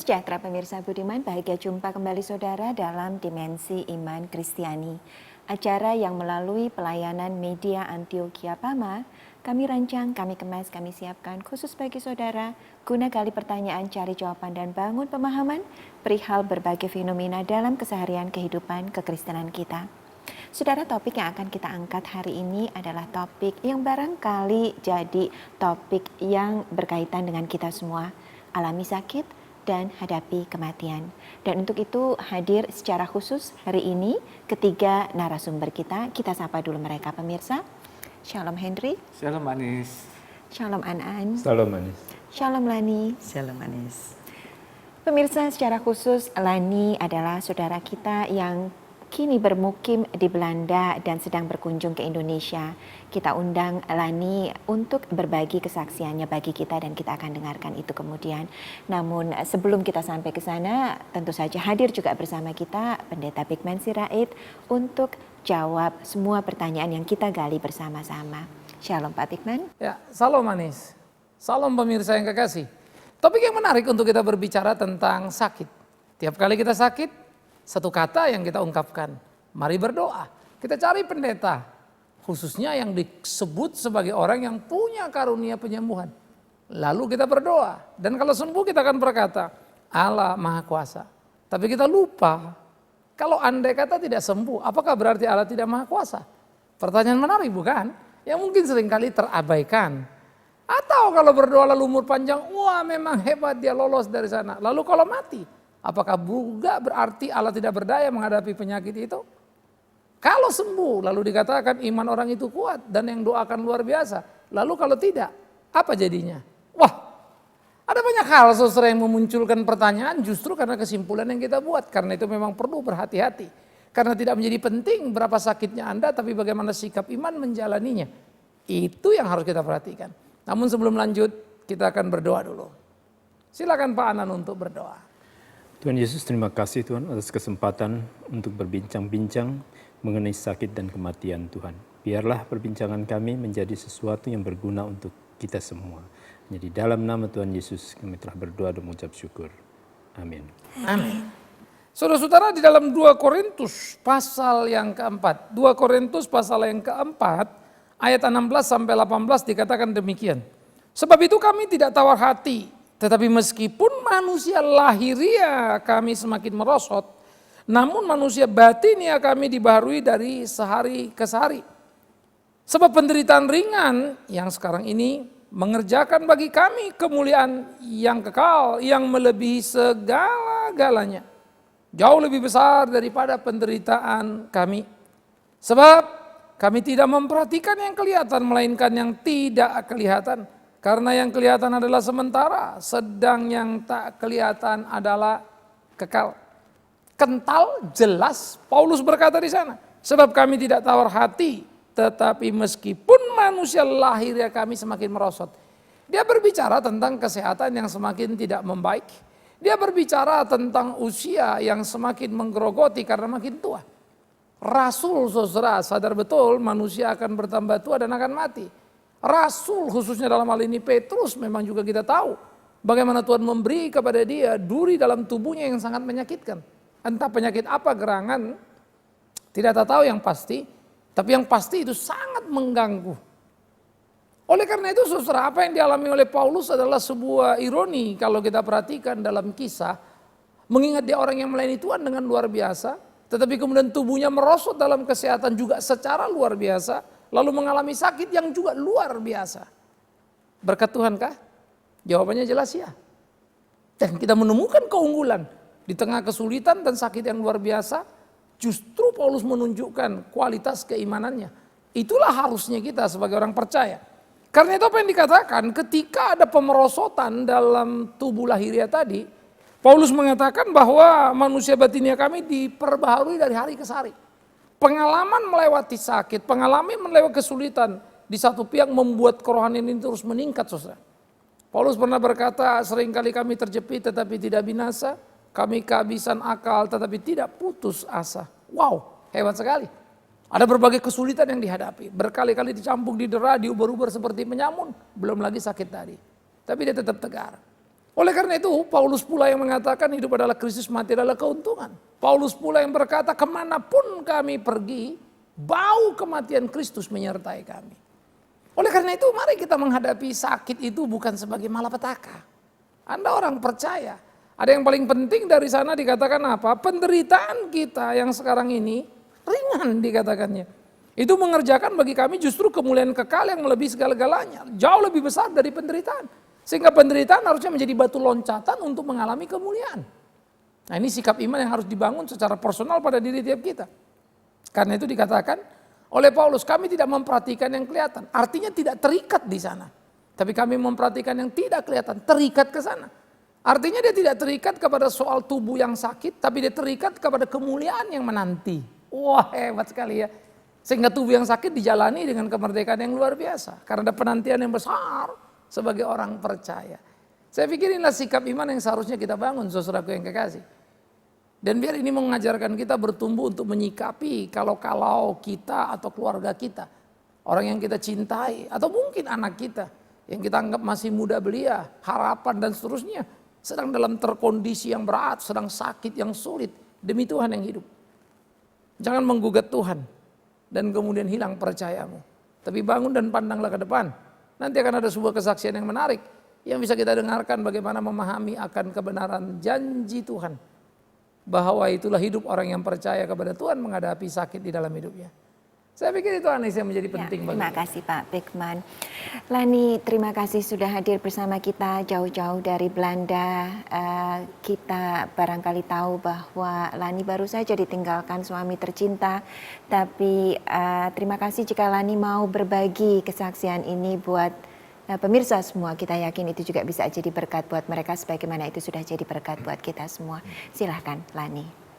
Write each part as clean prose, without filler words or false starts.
sejahtera pemirsa budiman, bahagia jumpa kembali saudara dalam Dimensi Iman Kristiani. Acara yang melalui pelayanan media Antioquia Pama, kami rancang, kami kemas, kami siapkan khusus bagi saudara, guna gali pertanyaan, cari jawaban dan bangun pemahaman perihal berbagai fenomena dalam keseharian kehidupan kekristenan kita. Saudara, topik yang akan kita angkat hari ini adalah topik yang barangkali jadi topik yang berkaitan dengan kita semua, alami sakit dan hadapi kematian. Dan untuk itu hadir secara khusus hari ini ketiga narasumber kita. Kita sapa dulu mereka pemirsa. Shalom Henry. Shalom Anis. Shalom An-An. Shalom Anis. Shalom Lani. Shalom Anis. Pemirsa, secara khusus Lani adalah saudara kita yang kini bermukim di Belanda dan sedang berkunjung ke Indonesia. Kita undang Lani untuk berbagi kesaksiannya bagi kita dan kita akan dengarkan itu kemudian. Namun sebelum kita sampai ke sana, tentu saja hadir juga bersama kita Pendeta Bigman Sirait untuk jawab semua pertanyaan yang kita gali bersama-sama. Shalom Pak Bigman. Ya, salam Anis. Salam pemirsa yang kekasih. Topik yang menarik untuk kita berbicara tentang sakit. Tiap kali kita sakit, satu kata yang kita ungkapkan, mari berdoa. Kita cari pendeta, khususnya yang disebut sebagai orang yang punya karunia penyembuhan. Lalu kita berdoa, dan kalau sembuh kita akan berkata, Allah Maha Kuasa. Tapi kita lupa, kalau andai kata tidak sembuh, apakah berarti Allah tidak Maha Kuasa? Pertanyaan menarik bukan? Yang mungkin seringkali terabaikan. Atau kalau berdoa lalu umur panjang, wah memang hebat dia lolos dari sana. Lalu kalau mati, apakah juga berarti Allah tidak berdaya menghadapi penyakit itu? Kalau sembuh lalu dikatakan iman orang itu kuat dan yang doakan luar biasa. Lalu kalau tidak, apa jadinya? Wah, ada banyak hal saudara yang memunculkan pertanyaan justru karena kesimpulan yang kita buat. Karena itu memang perlu berhati-hati. Karena tidak menjadi penting berapa sakitnya Anda, tapi bagaimana sikap iman menjalaninya. Itu yang harus kita perhatikan. Namun sebelum lanjut, kita akan berdoa dulu. Silakan Pak Anan untuk berdoa. Tuhan Yesus, terima kasih Tuhan atas kesempatan untuk berbincang-bincang mengenai sakit dan kematian Tuhan. Biarlah perbincangan kami menjadi sesuatu yang berguna untuk kita semua. Jadi dalam nama Tuhan Yesus kami telah berdoa dan mengucap syukur. Amin. Amin. Saudara-saudara, di dalam 2 Korintus pasal yang keempat. 2 Korintus pasal yang keempat ayat 16 sampai 18 dikatakan demikian. Sebab itu kami tidak tawar hati. Tetapi meskipun manusia lahiria kami semakin merosot, namun manusia batinia kami dibaharui dari sehari ke sehari. Sebab penderitaan ringan yang sekarang ini mengerjakan bagi kami kemuliaan yang kekal, yang melebihi segala-galanya. Jauh lebih besar daripada penderitaan kami. Sebab kami tidak memperhatikan yang kelihatan, melainkan yang tidak kelihatan. Karena yang kelihatan adalah sementara, sedang yang tak kelihatan adalah kekal. Kental, jelas, Paulus berkata di sana. Sebab kami tidak tawar hati, tetapi meskipun manusia lahirnya kami semakin merosot. Dia berbicara tentang kesehatan yang semakin tidak membaik. Dia berbicara tentang usia yang semakin menggerogoti karena makin tua. Rasul saudara sadar betul manusia akan bertambah tua dan akan mati. Rasul khususnya dalam hal ini Petrus memang juga kita tahu bagaimana Tuhan memberi kepada dia duri dalam tubuhnya yang sangat menyakitkan. Entah penyakit apa gerangan, tidak tahu yang pasti, tapi yang pasti itu sangat mengganggu. Oleh karena itu saudara, apa yang dialami oleh Paulus adalah sebuah ironi kalau kita perhatikan dalam kisah. Mengingat dia orang yang melayani Tuhan dengan luar biasa, tetapi kemudian tubuhnya merosot dalam kesehatan juga secara luar biasa. Lalu mengalami sakit yang juga luar biasa. Berkat Tuhan kah? Jawabannya jelas ya. Dan kita menemukan keunggulan. Di tengah kesulitan dan sakit yang luar biasa, justru Paulus menunjukkan kualitas keimanannya. Itulah harusnya kita sebagai orang percaya. Karena itu apa yang dikatakan ketika ada pemerosotan dalam tubuh lahiriah tadi, Paulus mengatakan bahwa manusia batinia kami diperbaharui dari hari ke hari. Pengalaman melewati sakit, pengalaman melewati kesulitan di satu pihak membuat kerohanian ini terus meningkat, saudara. Paulus pernah berkata, seringkali kami terjepit tetapi tidak binasa, kami kehabisan akal tetapi tidak putus asa. Wow, hebat sekali. Ada berbagai kesulitan yang dihadapi, berkali-kali dicampur, didera, diuber-uber seperti penyamun, belum lagi sakit tadi. Tapi dia tetap tegar. Oleh karena itu Paulus pula yang mengatakan hidup adalah Kristus, mati adalah keuntungan. Paulus pula yang berkata kemanapun kami pergi, bau kematian Kristus menyertai kami. Oleh karena itu mari kita menghadapi sakit itu bukan sebagai malapetaka. Anda orang percaya. Ada yang paling penting dari sana dikatakan apa? Penderitaan kita yang sekarang ini ringan dikatakannya. Itu mengerjakan bagi kami justru kemuliaan kekal yang melebihi segala-galanya. Jauh lebih besar dari penderitaan. Sehingga penderitaan harusnya menjadi batu loncatan untuk mengalami kemuliaan. Nah ini sikap iman yang harus dibangun secara personal pada diri tiap kita. Karena itu dikatakan oleh Paulus, kami tidak memperhatikan yang kelihatan. Artinya tidak terikat di sana. Tapi kami memperhatikan yang tidak kelihatan, terikat ke sana. Artinya dia tidak terikat kepada soal tubuh yang sakit, tapi dia terikat kepada kemuliaan yang menanti. Wah hebat sekali ya. Sehingga tubuh yang sakit dijalani dengan kemerdekaan yang luar biasa. Karena ada penantian yang besar sebagai orang percaya. Saya pikir inilah sikap iman yang seharusnya kita bangun, saudaraku yang kekasih. Dan biar ini mengajarkan kita bertumbuh untuk menyikapi kalau kita atau keluarga kita, orang yang kita cintai, atau mungkin anak kita, yang kita anggap masih muda belia, harapan dan seterusnya, sedang dalam terkondisi yang berat, sedang sakit yang sulit, demi Tuhan yang hidup. Jangan menggugat Tuhan, dan kemudian hilang percayamu. Tapi bangun dan pandanglah ke depan. Nanti akan ada sebuah kesaksian yang menarik yang bisa kita dengarkan bagaimana memahami akan kebenaran janji Tuhan. Bahwa itulah hidup orang yang percaya kepada Tuhan menghadapi sakit di dalam hidupnya. Saya pikir itu Anis yang menjadi penting bagi Terima kita. kasih Pak Beckman. Lani, terima kasih sudah hadir bersama kita jauh-jauh dari Belanda. Kita barangkali tahu bahwa Lani baru saja ditinggalkan suami tercinta. Tapi terima kasih jika Lani mau berbagi kesaksian ini buat pemirsa semua. Kita yakin itu juga bisa jadi berkat buat mereka sebagaimana itu sudah jadi berkat buat kita semua. Silahkan Lani.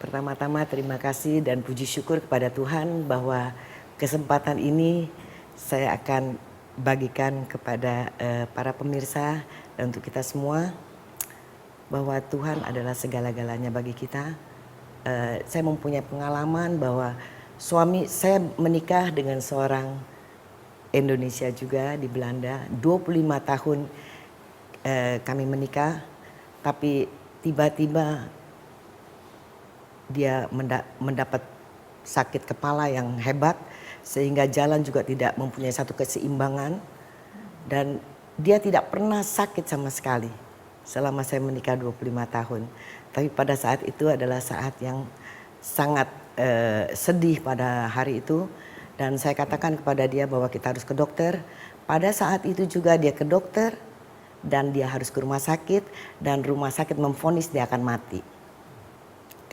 Pertama-tama terima kasih dan puji syukur kepada Tuhan bahwa kesempatan ini saya akan bagikan kepada para pemirsa dan untuk kita semua bahwa Tuhan adalah segala-galanya bagi kita. Saya mempunyai pengalaman bahwa suami saya menikah dengan seorang Indonesia juga di Belanda. 25 tahun kami menikah, tapi tiba-tiba dia mendapat sakit kepala yang hebat sehingga jalan juga tidak mempunyai satu keseimbangan dan dia tidak pernah sakit sama sekali selama saya menikah 25 tahun. Tapi pada saat itu adalah saat yang sangat sedih pada hari itu dan saya katakan kepada dia bahwa kita harus ke dokter. Pada saat itu juga dia ke dokter dan dia harus ke rumah sakit dan rumah sakit memvonis dia akan mati.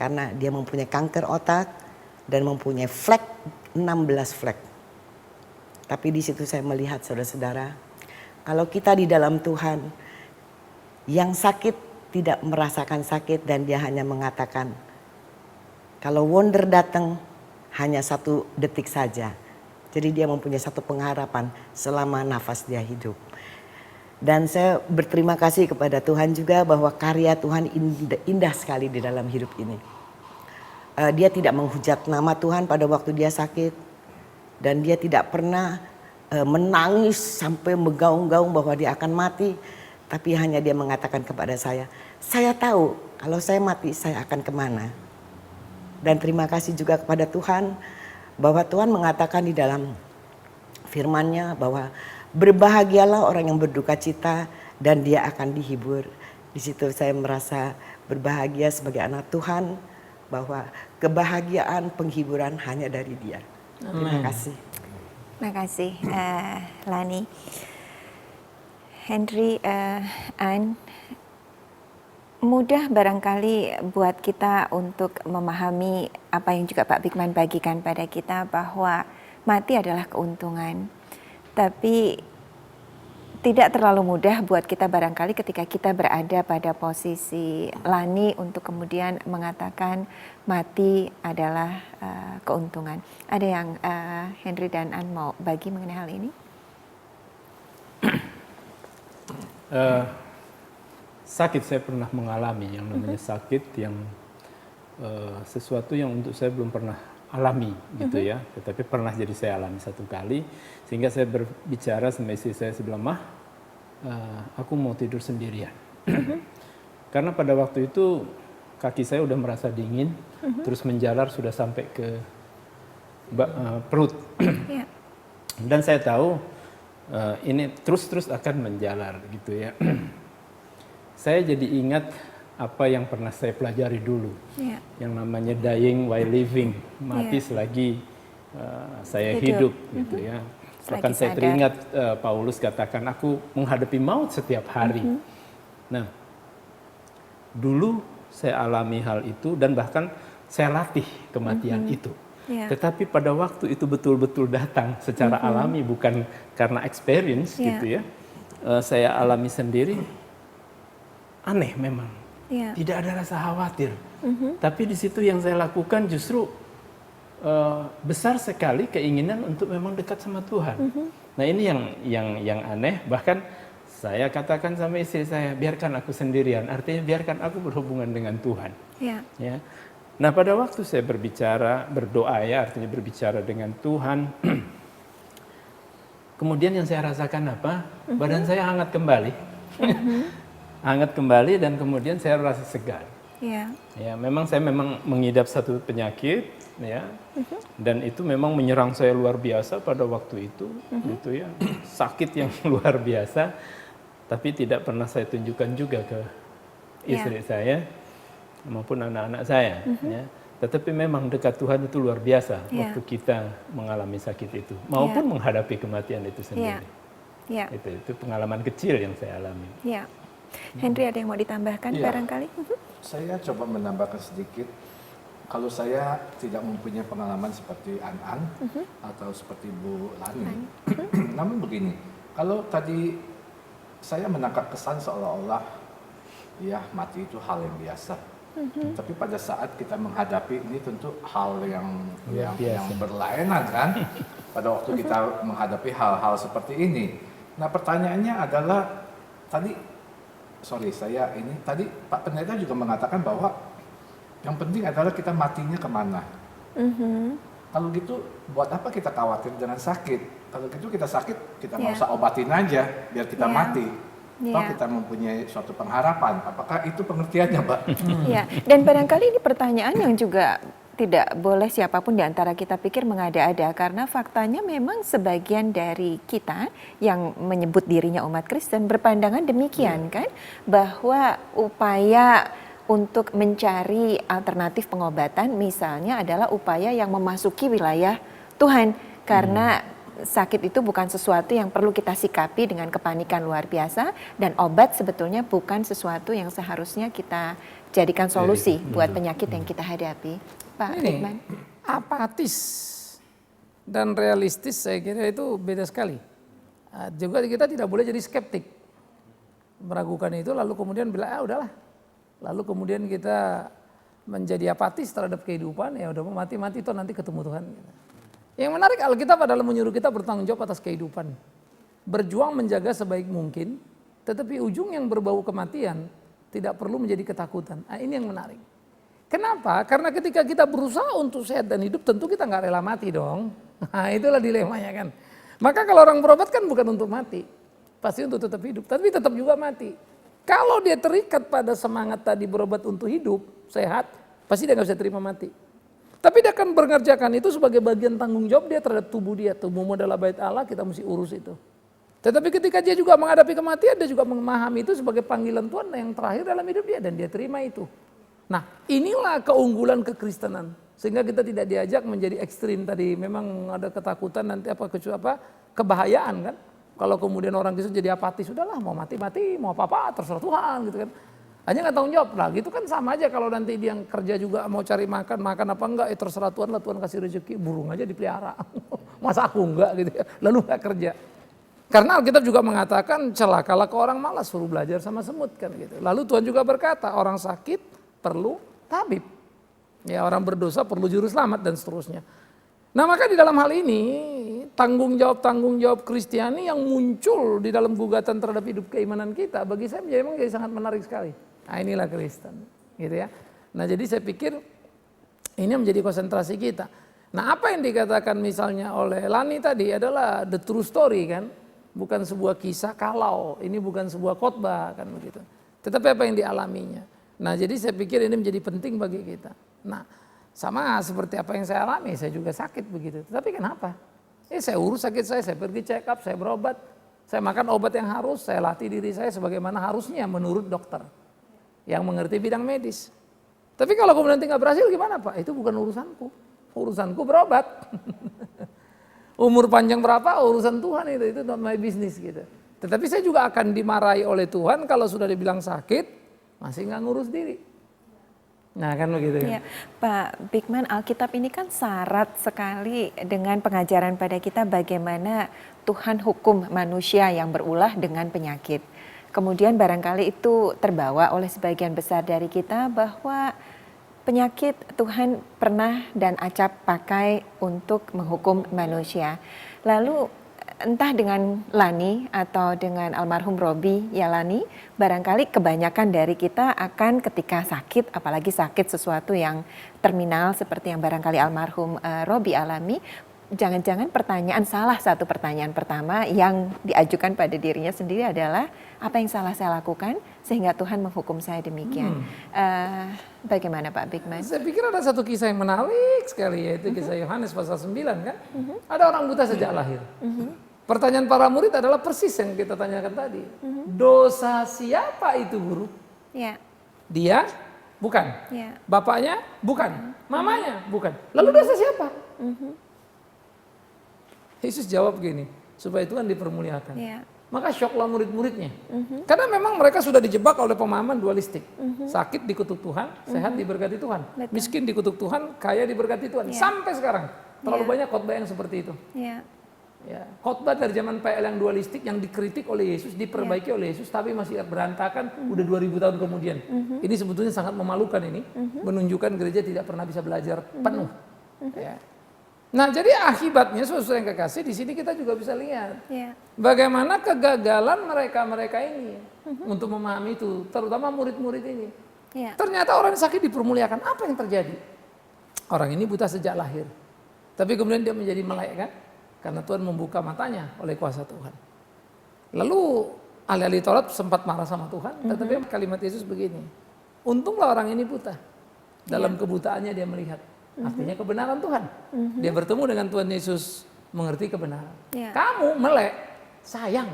Karena dia mempunyai kanker otak dan mempunyai flek, 16 flek. Tapi di situ saya melihat saudara-saudara, kalau kita di dalam Tuhan, yang sakit tidak merasakan sakit dan dia hanya mengatakan, kalau wonder datang hanya 1 detik saja. Jadi dia mempunyai satu pengharapan selama nafas dia hidup. Dan saya berterima kasih kepada Tuhan juga bahwa karya Tuhan indah sekali di dalam hidup ini. Dia tidak menghujat nama Tuhan pada waktu dia sakit. Dan dia tidak pernah menangis sampai menggaung-gaung bahwa dia akan mati. Tapi hanya dia mengatakan kepada saya tahu kalau saya mati saya akan kemana. Dan terima kasih juga kepada Tuhan bahwa Tuhan mengatakan di dalam firman-Nya bahwa berbahagialah orang yang berduka cita dan dia akan dihibur. Di situ saya merasa berbahagia sebagai anak Tuhan bahwa kebahagiaan penghiburan hanya dari Dia. Terima kasih. Terima kasih Lani. Henry, Anne, mudah barangkali buat kita untuk memahami apa yang juga Pak Beckman bagikan pada kita bahwa mati adalah keuntungan. Tapi tidak terlalu mudah buat kita barangkali ketika kita berada pada posisi Lani untuk kemudian mengatakan mati adalah keuntungan. Ada yang Henry dan Anne mau bagi mengenai hal ini? Sakit saya pernah mengalami yang namanya sakit yang sesuatu yang untuk saya belum pernah alami gitu ya, tetapi pernah jadi saya alami satu kali sehingga saya berbicara sama istri saya sebelum aku mau tidur sendirian. Karena pada waktu itu kaki saya udah merasa dingin, terus menjalar sudah sampai ke perut. Ya. Dan saya tahu ini terus akan menjalar gitu ya. Saya jadi ingat apa yang pernah saya pelajari dulu, yang namanya dying while living, mati selagi saya hidup gitu ya. Bahkan saya teringat Paulus katakan, aku menghadapi maut setiap hari. Nah, dulu saya alami hal itu dan bahkan saya latih kematian itu. Tetapi pada waktu itu betul-betul datang secara alami, bukan karena experience gitu ya. Saya alami sendiri, aneh memang. Tidak ada rasa khawatir. Tapi di situ yang saya lakukan justru besar sekali keinginan untuk memang dekat sama Tuhan. Nah ini yang aneh, bahkan saya katakan sama istri saya, biarkan aku sendirian, artinya biarkan aku berhubungan dengan Tuhan. Ya. Nah pada waktu saya berdoa ya, artinya berbicara dengan Tuhan, kemudian yang saya rasakan apa? Badan saya hangat kembali. Hangat kembali dan kemudian saya rasa segar. Ya, memang saya mengidap satu penyakit ya. Dan itu memang menyerang saya luar biasa pada waktu itu ya. Sakit yang luar biasa, tapi tidak pernah saya tunjukkan juga ke istri saya maupun anak-anak saya ya. Tetapi memang dekat Tuhan itu luar biasa waktu kita mengalami sakit itu maupun menghadapi kematian itu sendiri. Itu pengalaman kecil yang saya alami. Henry, ada yang mau ditambahkan barangkali? Saya coba menambahkan sedikit. Kalau saya tidak mempunyai pengalaman seperti An atau seperti Bu Lani. Namun begini, kalau tadi saya menangkap kesan seolah-olah ya mati itu hal yang biasa. Tapi pada saat kita menghadapi ini tentu hal yang berlainan kan. Pada waktu kita menghadapi hal-hal seperti ini. Nah pertanyaannya adalah tadi Pak Pendeta juga mengatakan bahwa yang penting adalah kita matinya kemana. Kalau gitu, buat apa kita khawatir dengan sakit? Kalau gitu kita sakit, kita nggak usah obatin aja, biar kita mati. Atau kita mempunyai suatu pengharapan. Apakah itu pengertiannya, Mbak? Dan barangkali ini pertanyaan yang juga tidak boleh siapapun di antara kita pikir mengada-ada, karena faktanya memang sebagian dari kita yang menyebut dirinya umat Kristen berpandangan demikian kan, bahwa upaya untuk mencari alternatif pengobatan misalnya adalah upaya yang memasuki wilayah Tuhan, karena sakit itu bukan sesuatu yang perlu kita sikapi dengan kepanikan luar biasa, dan obat sebetulnya bukan sesuatu yang seharusnya kita jadikan solusi buat penyakit yang kita hadapi. Pak Rikman. Apatis dan realistis saya kira itu beda sekali. Juga kita tidak boleh jadi skeptik. Meragukan itu lalu kemudian bilang udahlah. Lalu kemudian kita menjadi apatis terhadap kehidupan, ya udah mau mati-mati itu nanti ketemu Tuhan. Yang menarik Alkitab adalah menyuruh kita bertanggung jawab atas kehidupan. Berjuang menjaga sebaik mungkin, tetapi ujung yang berbau kematian tidak perlu menjadi ketakutan. Nah, ini yang menarik. Kenapa? Karena ketika kita berusaha untuk sehat dan hidup, tentu kita nggak rela mati dong. Nah, itulah dilemanya kan. Maka kalau orang berobat kan bukan untuk mati, pasti untuk tetap hidup, tapi tetap juga mati. Kalau dia terikat pada semangat tadi berobat untuk hidup, sehat, pasti dia nggak bisa terima mati. Tapi dia akan mengerjakan itu sebagai bagian tanggung jawab dia terhadap tubuh dia. Tubuhmu adalah bait Allah, kita mesti urus itu. Tetapi ketika dia juga menghadapi kematian, dia juga memahami itu sebagai panggilan Tuhan yang terakhir dalam hidup dia, dan dia terima itu. Nah, inilah keunggulan kekristenan. Sehingga kita tidak diajak menjadi ekstrim tadi. Memang ada ketakutan nanti kebahayaan kan. Kalau kemudian orang Kristen jadi apatis, sudahlah mau mati-mati, mau apa-apa, terserah Tuhan gitu kan. Hanya nggak tanggung jawab lah, gitu kan sama aja kalau nanti dia yang kerja juga mau cari makan apa enggak, terserah Tuhan lah, Tuhan kasih rezeki, burung aja dipelihara. Masa aku enggak gitu ya, lalu enggak kerja. Karena Alkitab juga mengatakan celakalah ke orang malas, suruh belajar sama semut kan gitu. Lalu Tuhan juga berkata orang sakit perlu tabib. Ya, orang berdosa perlu juru selamat dan seterusnya. Nah, maka di dalam hal ini tanggung jawab Kristiani yang muncul di dalam gugatan terhadap hidup keimanan kita bagi saya memang jadi sangat menarik sekali. Nah, inilah Kristen, gitu ya. Nah, jadi saya pikir ini menjadi konsentrasi kita. Nah, apa yang dikatakan misalnya oleh Lani tadi adalah the true story kan, bukan sebuah kisah kalau, ini bukan sebuah khotbah kan begitu. Tetapi apa yang dialaminya. Nah jadi saya pikir ini menjadi penting bagi kita. Nah sama seperti apa yang saya alami, saya juga sakit begitu. Tetapi kenapa? Saya urus sakit saya pergi check up, saya berobat. Saya makan obat yang harus, saya latih diri saya sebagaimana harusnya menurut dokter. Yang mengerti bidang medis. Tapi kalau kemudian nggak berhasil gimana Pak? Itu bukan urusanku. Urusanku berobat. Umur panjang berapa urusan Tuhan itu not my business gitu. Tetapi saya juga akan dimarahi oleh Tuhan kalau sudah dibilang sakit, masih nggak ngurus diri. Nah kan begitu ya. Ya, Pak Bigman, Alkitab ini kan syarat sekali dengan pengajaran pada kita bagaimana Tuhan hukum manusia yang berulah dengan penyakit. Kemudian barangkali itu terbawa oleh sebagian besar dari kita bahwa penyakit Tuhan pernah dan acap pakai untuk menghukum manusia. Lalu entah dengan Lani atau dengan almarhum Robi Yalani, barangkali kebanyakan dari kita akan ketika sakit, apalagi sakit sesuatu yang terminal seperti yang barangkali almarhum Robi alami, jangan-jangan salah satu pertanyaan pertama yang diajukan pada dirinya sendiri adalah apa yang salah saya lakukan sehingga Tuhan menghukum saya demikian. Bagaimana Pak Bigman? Saya pikir ada satu kisah yang menarik sekali, yaitu kisah Yohanes pasal 9 kan. Ada orang buta sejak lahir. Pertanyaan para murid adalah persis yang kita tanyakan tadi. Dosa siapa itu guru? Ya. Dia? Bukan. Ya. Bapaknya? Bukan. Mamanya? Bukan. Lalu dosa siapa? Yesus jawab gini, supaya Tuhan dipermuliakan. Ya. Maka syoklah murid-muridnya. Karena memang mereka sudah dijebak oleh pemahaman dualistik. Sakit dikutuk Tuhan, sehat diberkati Tuhan. Betul. Miskin dikutuk Tuhan, kaya diberkati Tuhan. Ya. Sampai sekarang. Terlalu Ya. banyak khotbah yang seperti itu. Ya. Ya, khotbah dari zaman PL yang dualistik yang dikritik oleh Yesus, diperbaiki oleh Yesus, tapi masih berantakan udah 2000 tahun kemudian. Ini sebetulnya sangat memalukan ini, menunjukkan gereja tidak pernah bisa belajar penuh. Ya. Nah, jadi akibatnya saudara yang kekasih di sini kita juga bisa lihat Ya. bagaimana kegagalan mereka ini untuk memahami itu, terutama murid-murid ini. Ya. Ternyata orang yang sakit dipermuliakan. Apa yang terjadi? Orang ini buta sejak lahir, tapi kemudian dia menjadi melek kan? Karena Tuhan membuka matanya oleh kuasa Tuhan. Lalu ahli-ahli Taurat sempat marah sama Tuhan, tetapi kalimat Yesus begini, untunglah orang ini buta. Dalam kebutaannya dia melihat. Artinya kebenaran Tuhan. Dia bertemu dengan Tuhan Yesus, mengerti kebenaran. Ya. Kamu melek, sayang.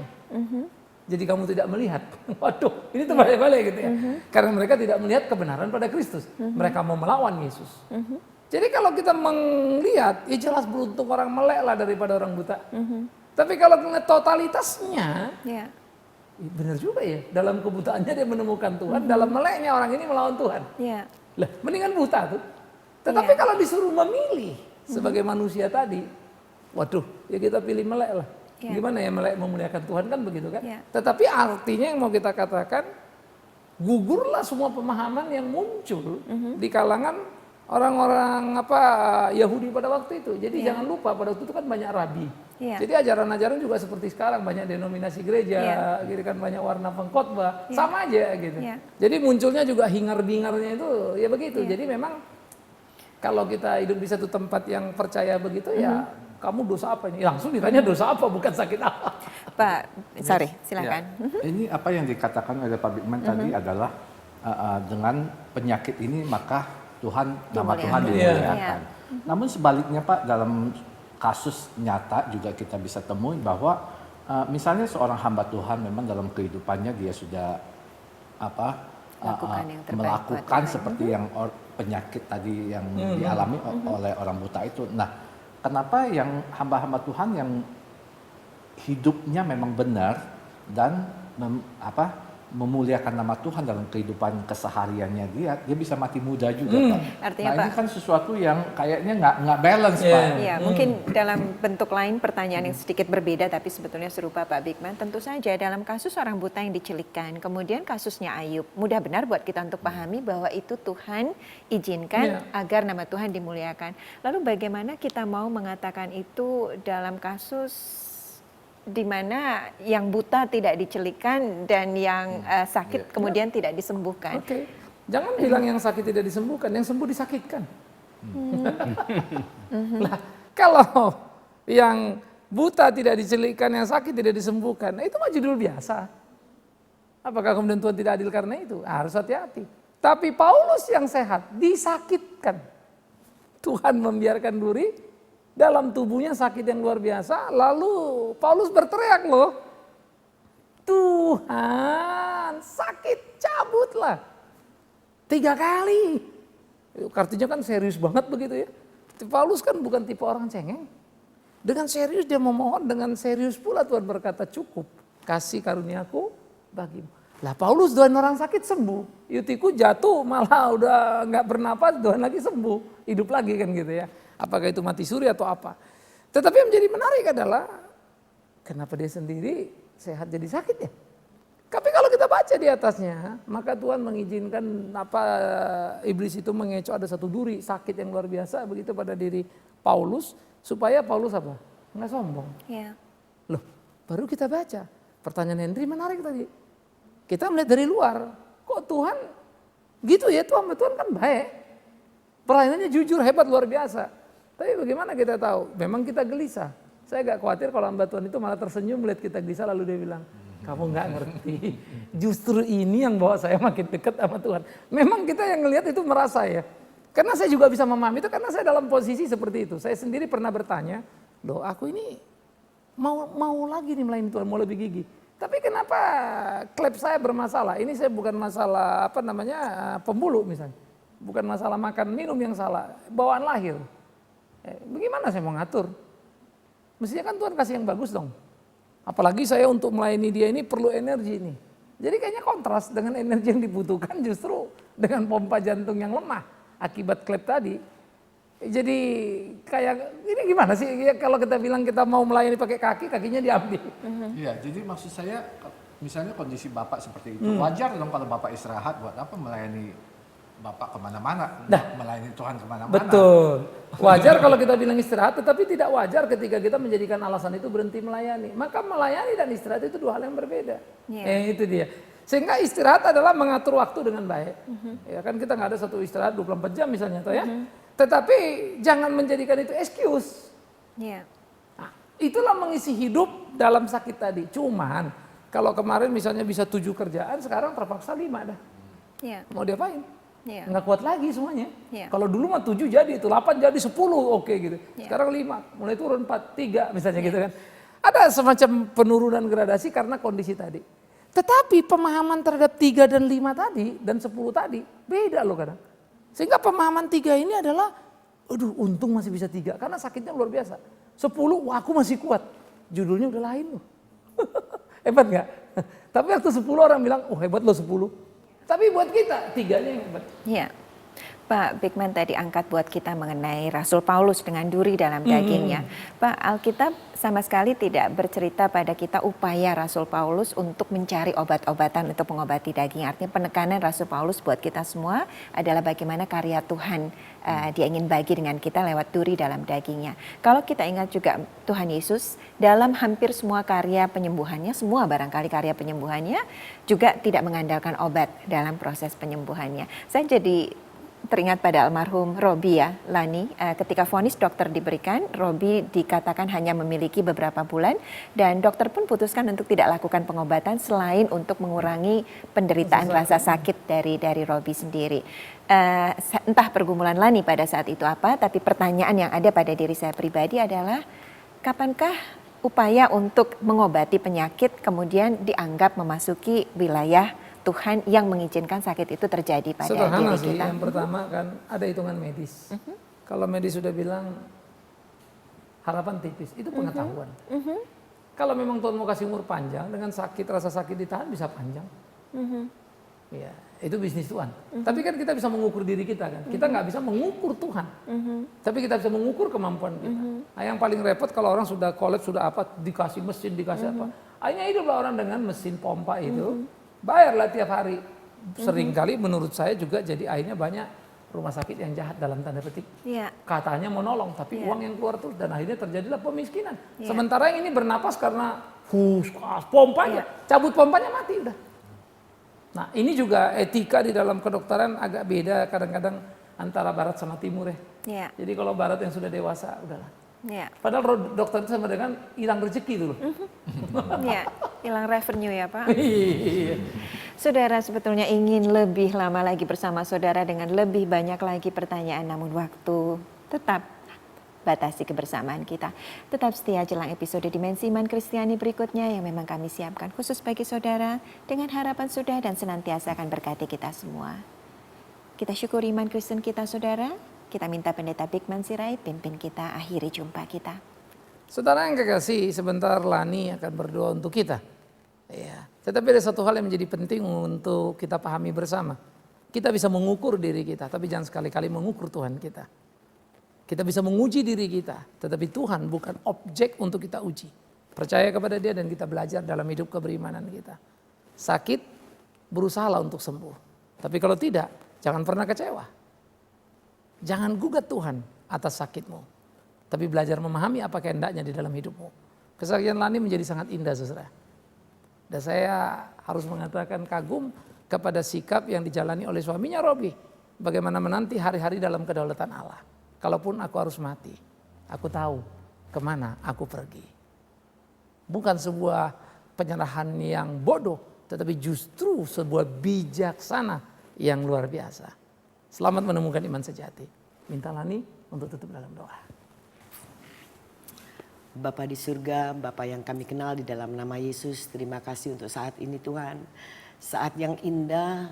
Jadi kamu tidak melihat. Waduh, ini terbalik-balik gitu ya. Karena mereka tidak melihat kebenaran pada Kristus. Mereka mau melawan Yesus. Jadi kalau kita melihat, ya jelas beruntung orang melek lah daripada orang buta. Tapi kalau melihat totalitasnya, Ya. benar juga ya. Dalam kebutaannya dia menemukan Tuhan, dalam meleknya orang ini melawan Tuhan. Ya. Lah, mendingan buta tuh. Tetapi kalau disuruh memilih sebagai manusia tadi, waduh, ya kita pilih melek lah. Ya. Gimana ya melek memuliakan Tuhan kan begitu kan? Ya. Tetapi artinya yang mau kita katakan, gugurlah semua pemahaman yang muncul di kalangan orang-orang Yahudi pada waktu itu. Jadi jangan lupa pada waktu itu kan banyak rabi. Ya. Jadi ajaran-ajaran juga seperti sekarang banyak denominasi gereja, gitu kan banyak warna pengkhotbah, sama aja gitu. Ya. Jadi munculnya juga hingar-bingarnya itu ya begitu. Jadi memang kalau kita hidup di satu tempat yang percaya begitu ya kamu dosa apa ini? Langsung ditanya dosa apa bukan sakit apa. Pak, sorry, silakan. Ya. Ini apa yang dikatakan oleh Pak Bigman tadi adalah dengan penyakit ini maka nama Tuhan dimuliakan. Namun sebaliknya Pak, dalam kasus nyata juga kita bisa temuin bahwa misalnya seorang hamba Tuhan memang dalam kehidupannya dia sudah melakukan seperti yang penyakit tadi yang dialami oleh orang buta itu. Nah, kenapa yang hamba-hamba Tuhan yang hidupnya memang benar dan memuliakan nama Tuhan dalam kehidupan kesehariannya dia bisa mati muda juga Pak. Artinya nah Pak, ini kan sesuatu yang kayaknya nggak balance Pak. Ya, mungkin dalam bentuk lain pertanyaan yang sedikit berbeda tapi sebetulnya serupa Pak Bigman. Tentu saja dalam kasus orang buta yang dicelikkan, kemudian kasusnya Ayub, mudah benar buat kita untuk pahami bahwa itu Tuhan izinkan agar nama Tuhan dimuliakan. Lalu bagaimana kita mau mengatakan itu dalam kasus di mana yang buta tidak dicelikkan dan yang sakit kemudian tidak disembuhkan? Oke. Jangan bilang yang sakit tidak disembuhkan, yang sembuh disakitkan. Lah, kalau yang buta tidak dicelikkan, yang sakit tidak disembuhkan, nah itu mah judul biasa. Apakah kemudian Tuhan tidak adil karena itu? Harus hati-hati. Tapi Paulus yang sehat disakitkan. Tuhan membiarkan duri, dalam tubuhnya sakit yang luar biasa. Lalu Paulus berteriak loh, Tuhan sakit cabutlah. 3 kali. Artinya kan serius banget begitu ya. Paulus kan bukan tipe orang cengeng. Dengan serius dia memohon, dengan serius pula Tuhan berkata cukup. Kasih karuniaku bagimu. Lah Paulus doain orang sakit sembuh. Eutiko jatuh malah udah nggak bernapas, doain lagi sembuh. Hidup lagi kan gitu ya. Apakah itu mati suri atau apa. Tetapi yang menjadi menarik adalah kenapa dia sendiri sehat jadi sakit ya. Tapi kalau kita baca di atasnya, maka Tuhan mengizinkan iblis itu mengecoh ada satu duri sakit yang luar biasa begitu pada diri Paulus supaya Paulus apa? Enggak sombong. Ya. Loh, baru kita baca. Pertanyaan Henry menarik tadi. Kita melihat dari luar, kok Tuhan gitu ya, Tuhan kan baik. Pelayanannya jujur, hebat, luar biasa. Tapi bagaimana kita tahu? Memang kita gelisah. Saya agak khawatir kalau hamba Tuhan itu malah tersenyum melihat kita gelisah lalu dia bilang, kamu nggak ngerti. Justru ini yang bawa saya makin dekat sama Tuhan. Memang kita yang ngelihat itu merasa ya. Karena saya juga bisa memahami itu karena saya dalam posisi seperti itu. Saya sendiri pernah bertanya, loh aku ini mau lagi nih melayani Tuhan, mau lebih gigih. Tapi kenapa klep saya bermasalah? Ini saya bukan masalah pembuluh misalnya. Bukan masalah makan minum yang salah, bawaan lahir. Bagaimana saya mau ngatur? Mestinya kan Tuhan kasih yang bagus dong. Apalagi saya untuk melayani dia ini perlu energi nih. Jadi kayaknya kontras dengan energi yang dibutuhkan justru dengan pompa jantung yang lemah akibat klep tadi. Jadi kayak ini gimana sih ya, kalau kita bilang kita mau melayani pakai kaki, kakinya diambil. Iya, jadi maksud saya misalnya kondisi Bapak seperti itu, wajar dong kalau Bapak istirahat, buat apa melayani Bapak kemana-mana, melayani Tuhan kemana-mana. Betul, wajar kalau kita bilang istirahat, tetapi tidak wajar ketika kita menjadikan alasan itu berhenti melayani. Maka melayani dan istirahat itu 2 hal yang berbeda. Itu dia. Sehingga istirahat adalah mengatur waktu dengan baik. Ya kan kita nggak ada satu istirahat 24 jam misalnya, toh ya. Tetapi jangan menjadikan itu excuse. Nah, itulah mengisi hidup dalam sakit tadi. Cuman kalau kemarin misalnya bisa 7 kerjaan, sekarang terpaksa 5 dah. Mau diapain? Nggak kuat lagi semuanya. Kalau dulu mah 7 jadi, itu 8 jadi 10 oke gitu. Sekarang 5, mulai turun 4, 3 misalnya gitu kan. Ada semacam penurunan gradasi karena kondisi tadi. Tetapi pemahaman terhadap 3 dan 5 tadi dan 10 tadi beda loh kadang. Sehingga pemahaman 3 ini adalah, aduh untung masih bisa 3 karena sakitnya luar biasa. 10, wah aku masih kuat. Judulnya udah lain loh. Hebat gak? Tapi waktu 10 orang bilang, oh hebat loh 10. Tapi buat kita 3-nya yang hebat. Iya. Pak Bigman tadi angkat buat kita mengenai Rasul Paulus dengan duri dalam dagingnya. Pak, Alkitab sama sekali tidak bercerita pada kita upaya Rasul Paulus untuk mencari obat-obatan untuk mengobati daging. Artinya penekanan Rasul Paulus buat kita semua adalah bagaimana karya Tuhan dia ingin bagi dengan kita lewat duri dalam dagingnya. Kalau kita ingat juga Tuhan Yesus dalam hampir semua karya penyembuhannya, semua barangkali karya penyembuhannya juga tidak mengandalkan obat dalam proses penyembuhannya. Saya jadi teringat pada almarhum Robi ya, Lani, ketika vonis dokter diberikan, Robi dikatakan hanya memiliki beberapa bulan dan dokter pun putuskan untuk tidak lakukan pengobatan selain untuk mengurangi penderitaan rasa sakit dari Robi sendiri. Entah pergumulan Lani pada saat itu apa, tapi pertanyaan yang ada pada diri saya pribadi adalah kapankah upaya untuk mengobati penyakit kemudian dianggap memasuki wilayah Tuhan yang mengizinkan sakit itu terjadi pada Sederhana diri sih, kita. yang pertama kan ada hitungan medis. Kalau medis sudah bilang harapan tipis, itu pengetahuan. Kalau memang Tuhan mau kasih umur panjang, dengan sakit, rasa sakit ditahan bisa panjang. Ya, itu bisnis Tuhan. Tapi kan kita bisa mengukur diri kita kan. Kita nggak bisa mengukur Tuhan. Tapi kita bisa mengukur kemampuan kita. Nah, yang paling repot kalau orang sudah kolaps, sudah apa, dikasih mesin, dikasih apa. Akhirnya hiduplah orang dengan mesin pompa itu. Bayarlah tiap hari. Seringkali menurut saya juga jadi akhirnya banyak rumah sakit yang jahat dalam tanda petik. Katanya mau nolong tapi uang yang keluar terus dan akhirnya terjadilah pemiskinan. Sementara yang ini bernapas karena pompanya, cabut pompanya mati udah. Nah ini juga etika di dalam kedokteran agak beda kadang-kadang antara barat sama timur ya. Jadi kalau barat yang sudah dewasa udahlah. Padahal dokter itu sama dengan hilang rezeki dulu. Hilang revenue ya Pak. Saudara sebetulnya ingin lebih lama lagi bersama saudara dengan lebih banyak lagi pertanyaan, namun waktu tetap batasi kebersamaan kita. Tetap setia jelang episode Dimensi Iman Kristiani berikutnya yang memang kami siapkan khusus bagi saudara dengan harapan sudah dan senantiasa akan berkati kita semua. Kita syukuri iman Kristen kita saudara. Kita minta Pendeta Bigman Sirait pimpin kita akhiri jumpa kita. Saudara yang kekasih, sebentar Lani akan berdoa untuk kita. Ya, tetapi ada satu hal yang menjadi penting untuk kita pahami bersama. Kita bisa mengukur diri kita, tapi jangan sekali-kali mengukur Tuhan kita. Kita bisa menguji diri kita, tetapi Tuhan bukan objek untuk kita uji. Percaya kepada Dia dan kita belajar dalam hidup keberimanan kita. Sakit, berusahalah untuk sembuh. Tapi kalau tidak, jangan pernah kecewa. Jangan gugat Tuhan atas sakitmu. Tapi belajar memahami apa kehendaknya di dalam hidupmu. Kesaksian Lani menjadi sangat indah saudara. Dan saya harus mengatakan kagum kepada sikap yang dijalani oleh suaminya Robi. Bagaimana menanti hari-hari dalam kedaulatan Allah. Kalaupun aku harus mati, aku tahu kemana aku pergi. Bukan sebuah penyerahan yang bodoh, tetapi justru sebuah bijaksana yang luar biasa. Selamat menemukan iman sejati. Minta Lani untuk tutup dalam doa. Bapa di surga, Bapa yang kami kenal di dalam nama Yesus, terima kasih untuk saat ini Tuhan. Saat yang indah,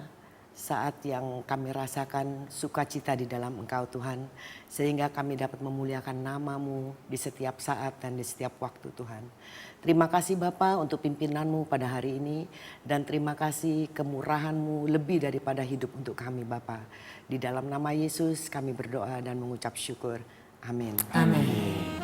saat yang kami rasakan sukacita di dalam Engkau Tuhan. Sehingga kami dapat memuliakan nama-Mu di setiap saat dan di setiap waktu Tuhan. Terima kasih Bapa untuk pimpinan-Mu pada hari ini. Dan terima kasih kemurahan-Mu lebih daripada hidup untuk kami Bapa. Di dalam nama Yesus kami berdoa dan mengucap syukur. Amin. Amin.